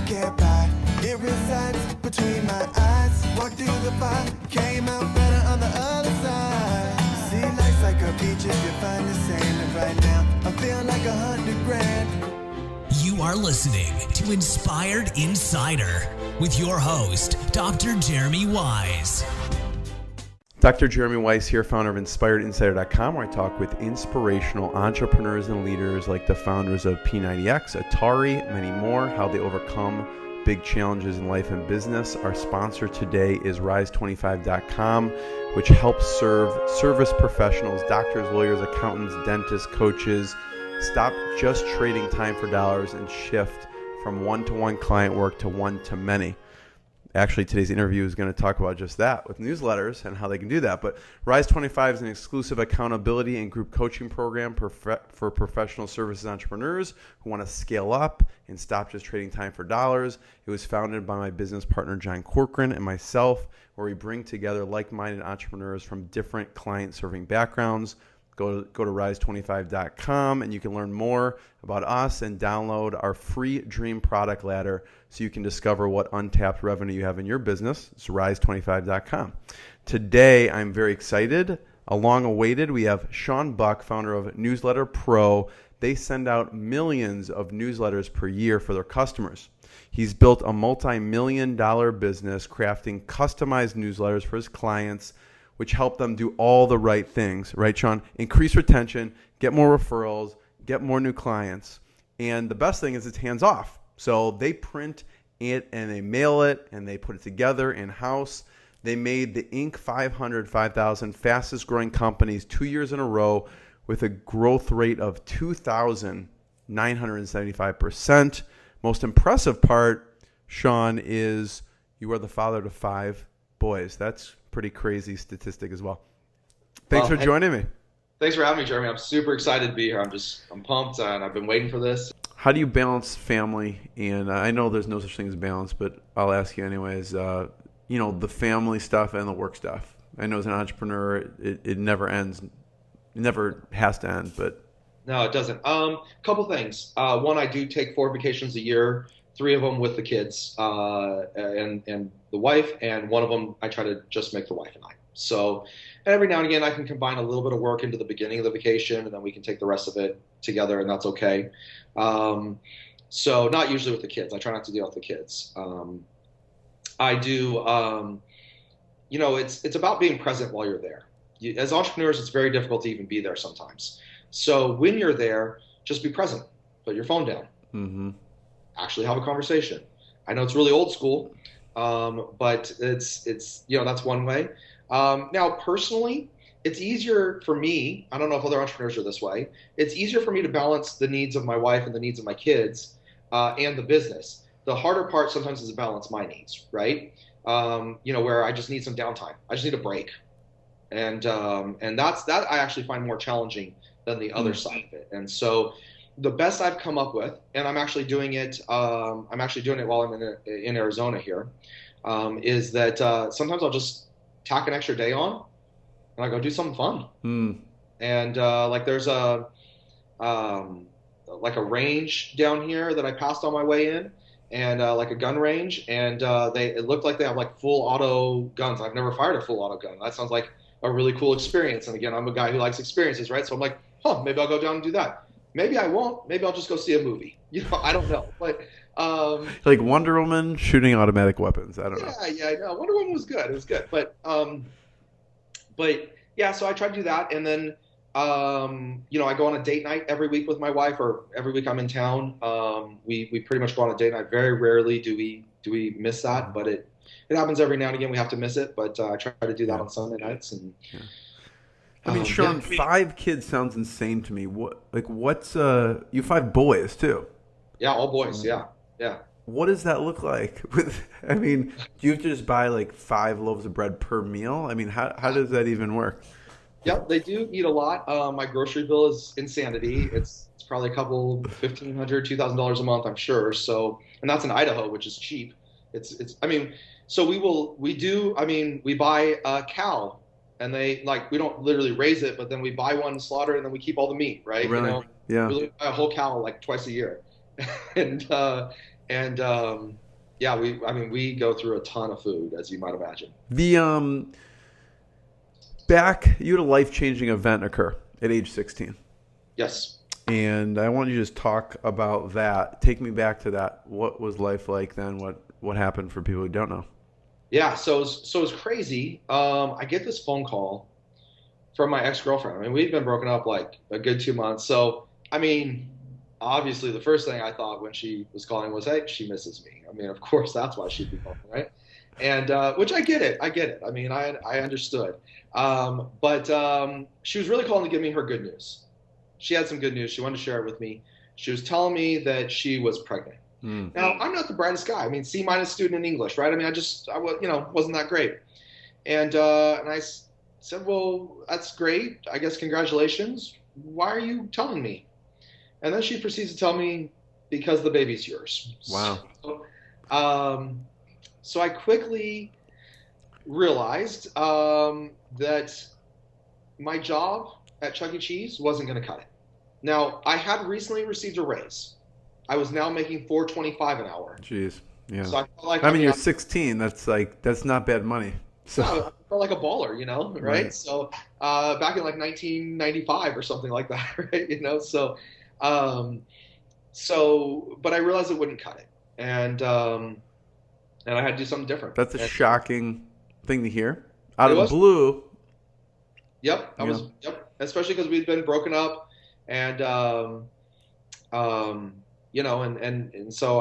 can't buy. It resides between my eyes. Walked through the fire, came out better on the other side. See, life's like a beach if you find the sand. And right now, I feel like 100 grand. You are listening to Inspired Insider with your host, Dr. Jeremy Wise. Dr. Jeremy Weiss here, founder of InspiredInsider.com, where I talk with inspirational entrepreneurs and leaders like the founders of P90X, Atari, many more, how they overcome big challenges in life and business. Our sponsor today is Rise25.com, which helps serve service professionals, doctors, lawyers, accountants, dentists, coaches, stop just trading time for dollars and shift from one-to-one client work to one-to-many. Actually, today's interview is going to talk about just that with newsletters and how they can do that. But Rise25 is an exclusive accountability and group coaching program for professional services entrepreneurs who want to scale up and stop just trading time for dollars. It was founded by my business partner, John Corcoran, and myself, where we bring together like-minded entrepreneurs from different client-serving backgrounds. Go to rise25.com and you can learn more about us and download our free dream product ladder so you can discover what untapped revenue you have in your business. It's rise25.com. Today, I'm very excited. Long awaited, we have Shaun Buck, founder of Newsletter Pro. They send out millions of newsletters per year for their customers. He's built a multi-million-dollar business crafting customized newsletters for his clients, which help them do all the right things, right, Shaun? Increase retention, get more referrals, get more new clients. And the best thing is it's hands-off. So they print it and they mail it and they put it together in-house. They made the Inc. 500, 5,000 fastest growing companies 2 years in a row with a growth rate of 2,975%. Most impressive part, Shaun, is you are the father to 5 boys. That's pretty crazy statistic as well. Thanks for joining me. Thanks for having me, Jeremy. I'm super excited to be here. I'm pumped, and I've been waiting for this. How do you balance family? And I know there's no such thing as balance, but I'll ask you anyways. The family stuff and the work stuff. I know as an entrepreneur, it never ends. It never has to end, but no, it doesn't. Couple things. One, I do take 4 vacations a year. 3 of them with the kids and the wife, and 1 of them I try to just make the wife and I. So every now and again I can combine a little bit of work into the beginning of the vacation, and then we can take the rest of it together, and that's okay. So not usually with the kids. I try not to deal with the kids. I do. It's about being present while you're there. As entrepreneurs, it's very difficult to even be there sometimes. So when you're there, just be present. Put your phone down. Mm-hmm. Actually have a conversation. I know it's really old school, but it's that's one way. Now, personally, it's easier for me. I don't know if other entrepreneurs are this way. It's easier for me to balance the needs of my wife and the needs of my kids and the business. The harder part sometimes is to balance my needs, right? Where I just need some downtime. I just need a break, and that I actually find more challenging than the other side of it. And so the best I've come up with, and I'm actually doing it while I'm in Arizona here, is that sometimes I'll just tack an extra day on and I go do something fun. And there's a range down here that I passed on my way in, and like a gun range, and it looked like they have like full auto guns. I've never fired a full auto gun. That sounds like a really cool experience. And again, I'm a guy who likes experiences, right? So I'm like, maybe I'll go down and do that. Maybe I won't. Maybe I'll just go see a movie. I don't know. But like Wonder Woman shooting automatic weapons. I don't know. Yeah, I know. Wonder Woman was good. It was good. But yeah. So I try to do that, and then I go on a date night every week with my wife, or every week I'm in town. We pretty much go on a date night. Very rarely do we miss that, but it happens every now and again. We have to miss it, but I try to do that on Sunday nights. And I mean, Shaun, 5 kids sounds insane to me. What's you have 5 boys too? Yeah, all boys. Yeah. What does that look like? Do you have to just buy like 5 loaves of bread per meal? I mean, how does that even work? Yep, they do eat a lot. My grocery bill is insanity. It's probably a couple $1,500, $2,000 a month, I'm sure. So, and that's in Idaho, which is cheap. We buy a cow, and we don't literally raise it, but then we buy one, slaughter, and then we keep all the meat, right? Really? Yeah. We buy a whole cow like twice a year. And And yeah, we go through a ton of food, as you might imagine. The you had a life-changing event occur at age 16. Yes. And I want you to just talk about that. Take me back to that. What was life like then? What happened for people who don't know? Yeah, so it's crazy. I get this phone call from my ex-girlfriend. I mean, we've been broken up like a good 2 months. So, I mean, obviously the first thing I thought when she was calling was, hey, she misses me. I mean, of course, that's why she'd be calling, right? And which I get it. I mean, I understood. But she was really calling to give me her good news. She had some good news. She wanted to share it with me. She was telling me that she was pregnant. Now, I'm not the brightest guy. I mean, C- student in English, right? I mean, wasn't that great. And I said, well, that's great. I guess congratulations. Why are you telling me? And then she proceeds to tell me, because the baby's yours. Wow. So I quickly realized that my job at Chuck E. Cheese wasn't going to cut it. Now, I had recently received a raise. I was now making $4.25 an hour. Jeez. Yeah. So I felt like, I mean, you're 16. That's not bad money. So I felt like a baller, right? Right. So back in like 1995 or something like that, right? But I realized it wouldn't cut it, and I had to do something different. That's a shocking thing to hear out of the was. blue. Yep, Yep, especially because we'd been broken up, and so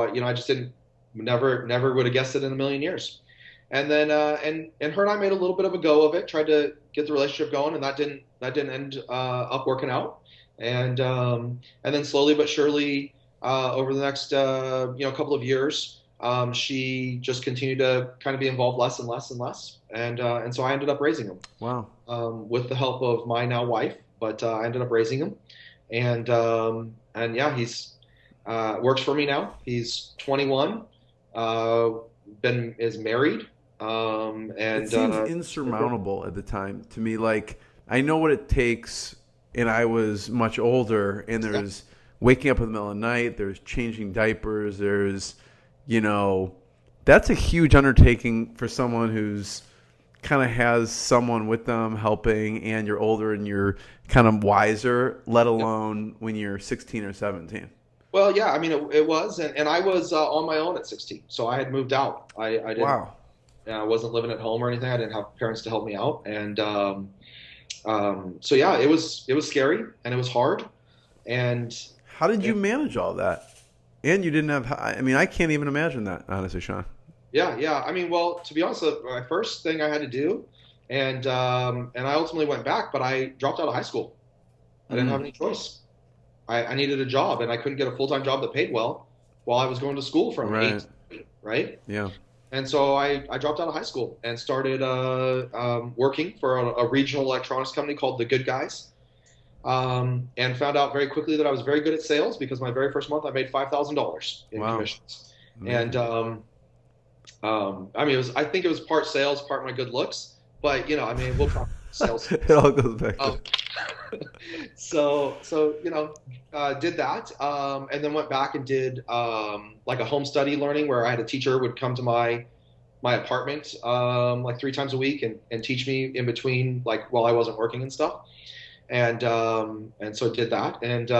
I just never would have guessed it in a million years. And then and her and I made a little bit of a go of it, tried to get the relationship going, and that didn't end up working out. And then slowly but surely over the next couple of years, she just continued to kind of be involved less and less and less, and so I ended up raising him. Wow. With the help of my now wife, but I ended up raising him, and yeah, he's works for me now. He's 21, is married. It seems insurmountable at the time to me. Like, I know what it takes, and I was much older, and there's waking up in the middle of the night, there's changing diapers, there's, that's a huge undertaking for someone who's kind of has someone with them helping, and you're older and you're kind of wiser, let alone when you're 16 or 17. Well, yeah, I mean, it was, and I was on my own at 16, so I had moved out. I didn't. Wow. I wasn't living at home or anything. I didn't have parents to help me out, and so yeah, it was scary and it was hard. And how did you manage all that? And you didn't have. I mean, I can't even imagine that, honestly, Shaun. Yeah. I mean, well, to be honest, my first thing I had to do, and I ultimately went back, but I dropped out of high school. I didn't have any choice. I needed a job, and I couldn't get a full-time job that paid well while I was going to school from 8 to 8, right? Yeah. And so I dropped out of high school and started working for a regional electronics company called The Good Guys, and found out very quickly that I was very good at sales because my very first month I made $5,000 in commissions. And I mean, I think it was part sales, part my good looks, but I mean, we'll talk sales. It all goes back to so did that, and then went back and did like a home study learning where I had a teacher would come to my apartment like 3 times a week and teach me in between, like while I wasn't working and stuff, and so did that, and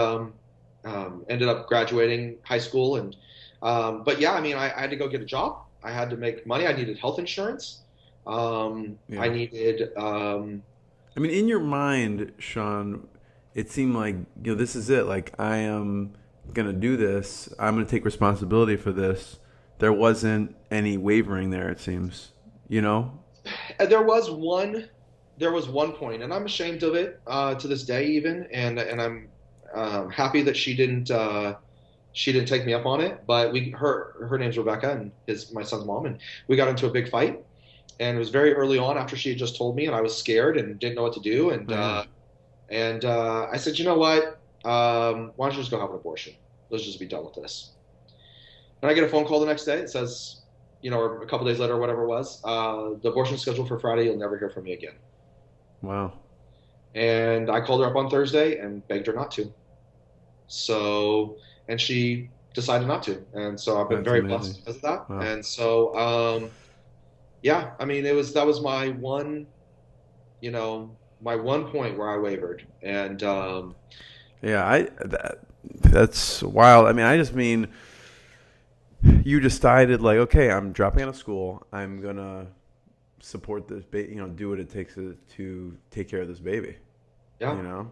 ended up graduating high school, and but yeah, I mean, I had to go get a job. I had to make money. I needed health insurance. I needed. I mean, in your mind, Shaun, it seemed like, this is it. Like, I am going to do this. I'm going to take responsibility for this. There wasn't any wavering there, it seems, There was one point, and I'm ashamed of it to this day even, and I'm happy that she didn't take me up on it. But her name's Rebecca, and is my son's mom, and we got into a big fight. And it was very early on after she had just told me, and I was scared and didn't know what to do. And I said, you know what? Why don't you just go have an abortion? Let's just be done with this. And I get a phone call the next day. It says, or a couple days later or whatever it was, the abortion is scheduled for Friday. You'll never hear from me again. Wow. And I called her up on Thursday and begged her not to. So, and she decided not to. And so I've been That's very amazing. blessed because of that. Wow. And so, yeah, I mean, that was my one, my one point where I wavered. And, Yeah, that's wild. I mean, I just mean you decided like, okay, I'm dropping out of school. I'm gonna support this, do what it takes to take care of this baby. yeah.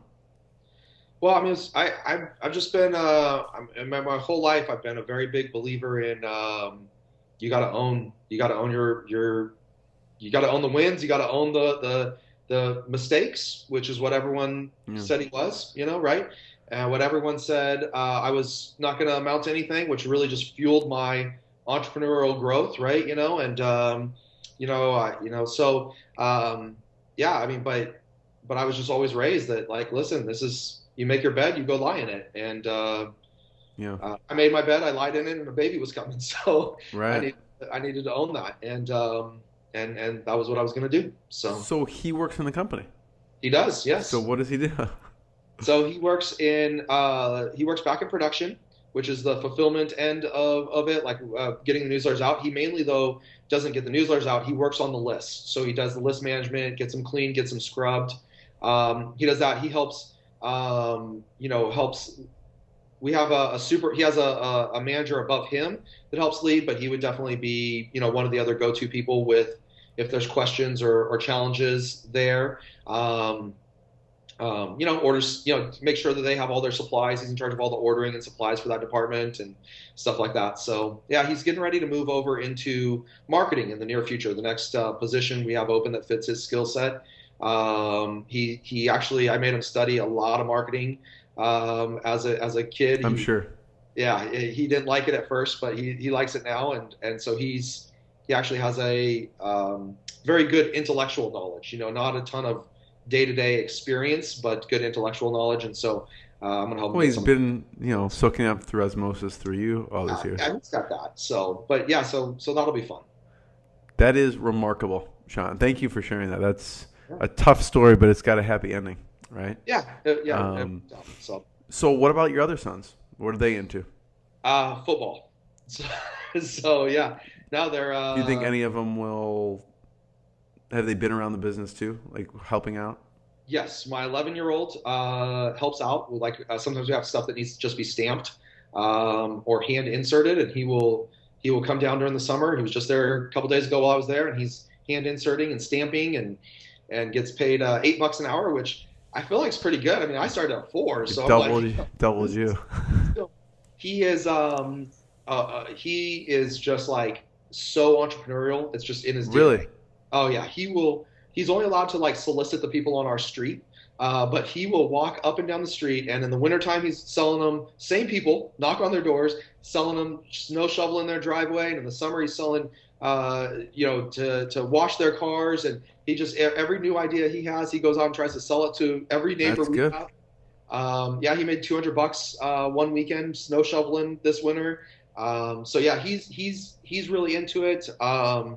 Well, I mean, I've just been in my whole life I've been a very big believer in you got to own you got to own the wins, you got to own the mistakes, which is what everyone said he was, right? And what everyone said I was not going to amount to anything, which really just fueled my entrepreneurial growth, right? Yeah, I mean, but I was just always raised that like, listen, this is you make your bed, you go lie in it, and I made my bed, I lied in it, and a baby was coming, so Right. I needed to own that, and that was what I was going to do. So he works in the company. He does, yes. So what does he do? So he works back in production, which is the fulfillment end of it, like getting the newsletters out. He mainly though doesn't get the newsletters out. He works on the list, so he does the list management, gets them clean, gets them scrubbed. He does that. He helps. Helps. We have he has a manager above him that helps lead, but he would definitely be, one of the other go-to people if there's questions or challenges there. Orders, make sure that they have all their supplies. He's in charge of all the ordering and supplies for that department and stuff like that. So yeah, he's getting ready to move over into marketing in the near future. The next position we have open that fits his skill set. He actually, I made him study a lot of marketing as a kid. I'm sure. Yeah, he didn't like it at first, but he likes it now, and so he actually has a very good intellectual knowledge. Not a ton of day-to-day experience, but good intellectual knowledge, and so I'm gonna help him. Well, he's been soaking up through osmosis through you all these years. Yeah, he's got that. So, but yeah, so that'll be fun. That is remarkable, Shaun. Thank you for sharing that. That's a tough story, but it's got a happy ending, right? Yeah. So what about your other sons? What are they into? Football. So yeah, now they're. Do you think any of them will? Have they been around the business too, like helping out? Yes, my 11-year-old helps out. Sometimes we have stuff that needs to just be stamped or hand inserted, and he will come down during the summer. He was just there a couple days ago while I was there, and he's hand inserting and stamping and gets paid $8 an hour, which I feel like is pretty good. I mean, I started at 4, so doubled you. He is just like so entrepreneurial. It's just in his DNA. Really? Oh yeah, he's only allowed to like solicit the people on our street, but he will walk up and down the street, and in the wintertime he's selling them, same people, knock on their doors, selling them snow shovel in their driveway, and in the summer he's selling to wash their cars, and he just, every new idea he has, he goes out and tries to sell it to every neighbor we have. Yeah, he made $200 one weekend snow shoveling this winter. So yeah, he's really into it. My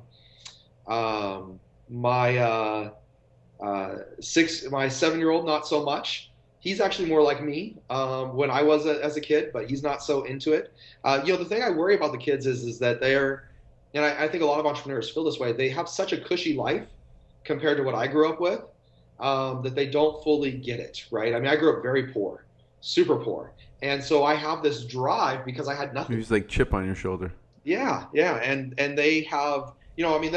7-year-old, not so much. He's actually more like me when I was as a kid, but he's not so into it. The thing I worry about the kids is that they're, and I think a lot of entrepreneurs feel this way, they have such a cushy life compared to what I grew up with, that they don't fully get it, right? I mean, I grew up very poor, super poor. And so I have this drive because I had nothing. He's like chip on your shoulder. Yeah. And they have, I mean,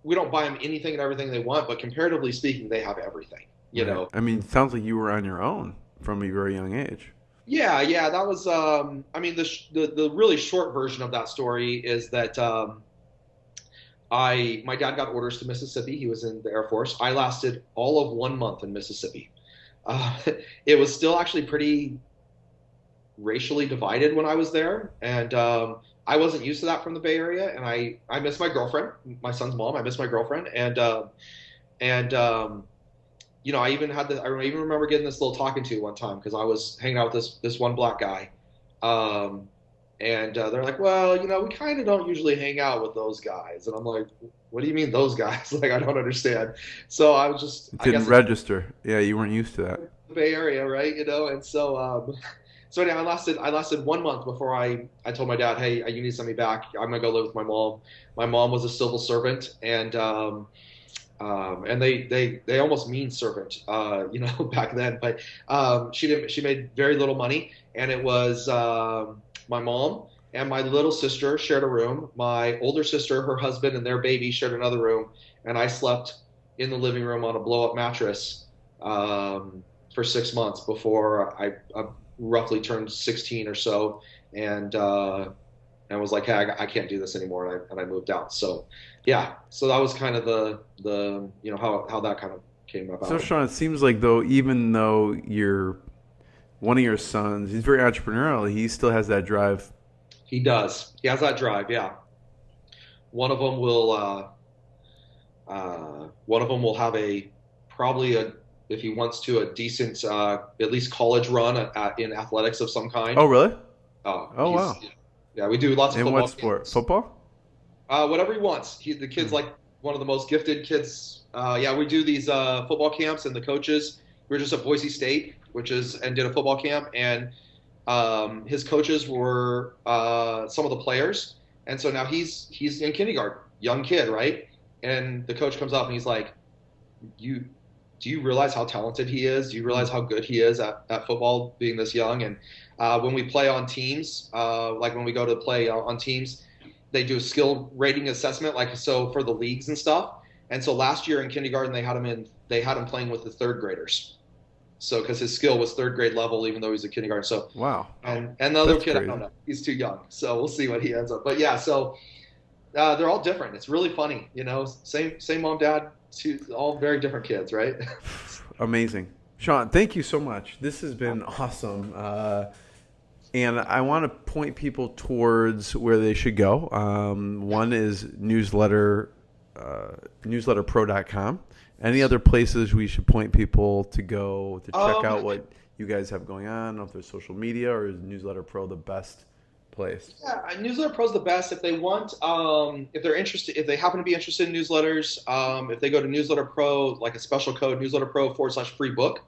we don't buy them anything and everything they want, but comparatively speaking, they have everything, know? I mean, it sounds like you were on your own from a very young age. Yeah. That was, I mean, the really short version of that story is that, my dad got orders to Mississippi. He was in the Air Force. I lasted all of 1 month in Mississippi. It was still actually pretty racially divided when I was there. And, I wasn't used to that from the Bay Area, and I miss my girlfriend, my son's mom. I miss my girlfriend, and I even remember getting this little talking to one time because I was hanging out with this one black guy, and they're like, well, we kind of don't usually hang out with those guys, and I'm like, what do you mean those guys? Like, I don't understand. So I was just didn't register. Yeah, you weren't used to that. The Bay Area, right? And so. So anyway, I lasted 1 month before I told my dad, hey, you need to send me back. I'm gonna go live with my mom. My mom was a civil servant, and they almost mean servant, back then. But she made very little money, and it was my mom and my little sister shared a room. My older sister, her husband, and their baby shared another room, and I slept in the living room on a blow-up mattress for 6 months before I roughly turned 16 or so, and was like, hey, I can't do this anymore, and I moved out. So yeah, so that was kind of the how that kind of came about. So Shaun, it seems like even though one of your sons, he's very entrepreneurial, he still has that drive. He does. He has that drive. Yeah. One of them will have if he wants to, a decent, at least college run in athletics of some kind. Oh, really? Oh, wow. Yeah, we do lots of football. In what sport? Games. Football? Whatever he wants. The kid's like one of the most gifted kids. We do these football camps, and the coaches. We were just at Boise State, and did a football camp, and his coaches were some of the players, and so now he's in kindergarten, young kid, right? And the coach comes up and he's like, do you realize how talented he is? Do you realize how good he is at football, being this young? And when we play on teams, like when we go to play on teams, they do a skill rating assessment, like so for the leagues and stuff. And so last year in kindergarten, they had him playing with the third graders. So because his skill was third grade level, even though he's a kindergarten. So wow. And the other kid, crazy. I don't know, he's too young. So we'll see what he ends up. But yeah, so they're all different. It's really funny, same mom, dad, all very different kids, right? Amazing. Shaun, thank you so much. This has been awesome. And I want to point people towards where they should go. One is newsletterpro.com. Any other places we should point people to go to check out what you guys have going on? I don't know if there's social media, or is Newsletter Pro the best place? Yeah, Newsletter Pro is the best if they want. If they're interested, if they happen to be interested in newsletters, if they go to Newsletter Pro, like a special code, Newsletter Pro /free book.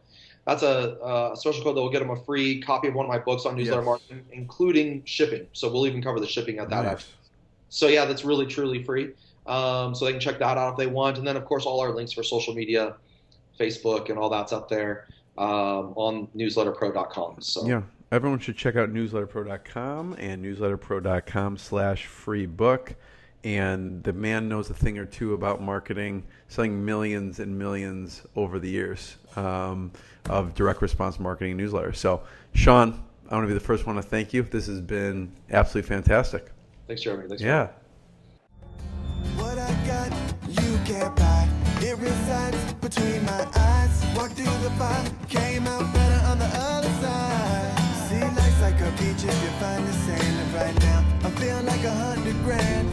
That's a special code that will get them a free copy of one of my books on newsletter marketing, including shipping. So we'll even cover the shipping at that. Nice. So yeah, that's really truly free. So they can check that out if they want. And then of course all our links for social media, Facebook and all that's up there on newsletterpro.com. So yeah, everyone should check out newsletterpro.com and newsletterpro.com/free book. And the man knows a thing or two about marketing, selling millions and millions over the years of direct response marketing newsletters. So, Shaun, I want to be the first one to thank you. This has been absolutely fantastic. Thanks, Jeremy. Yeah. What I got, you can't buy. It resides between my eyes. Walked through the fire, came out better on the other side. See, life's like a beach if you find the sand. And right now, I feel like $100 grand.